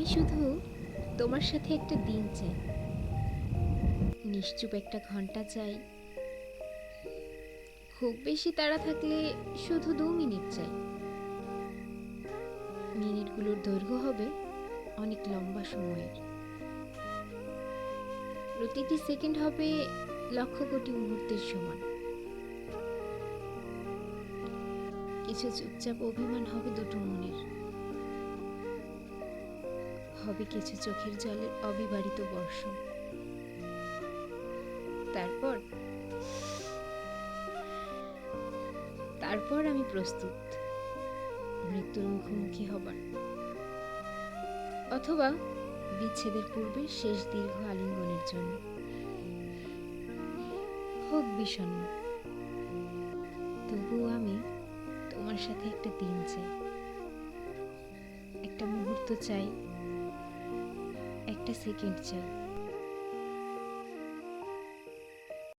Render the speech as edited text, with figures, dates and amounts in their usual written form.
আমি শুধু তোমার সাথে একটা দিন চাই, নিশ্চুপ একটা ঘন্টা চাই, খুব বেশি তাড়া থাকলে শুধু 2 মিনিট চাই। মিনিটগুলোর দৈর্ঘ্য হবে অনেক লম্বা সময়ের, প্রতিটি সেকেন্ড হবে লক্ষ কোটি মুহূর্তের সমান। কিছু চুপচাপ অভিমান হবে দুটো মনের, হবে কিছু চোখের জলের অবিবারিত বর্ষণ। তারপর তারপর আমি প্রস্তুত মৃত্যুর মুখোমুখি হবার, অথবা বিচ্ছেদের পূর্বে শেষ দীর্ঘ আলিঙ্গনের জন্য। হোক বিষণ্ণ, তবুও আমি তোমার সাথে একটা দিন চাই, একটা মুহূর্ত চাই, একটা সেকেন্ড চাই।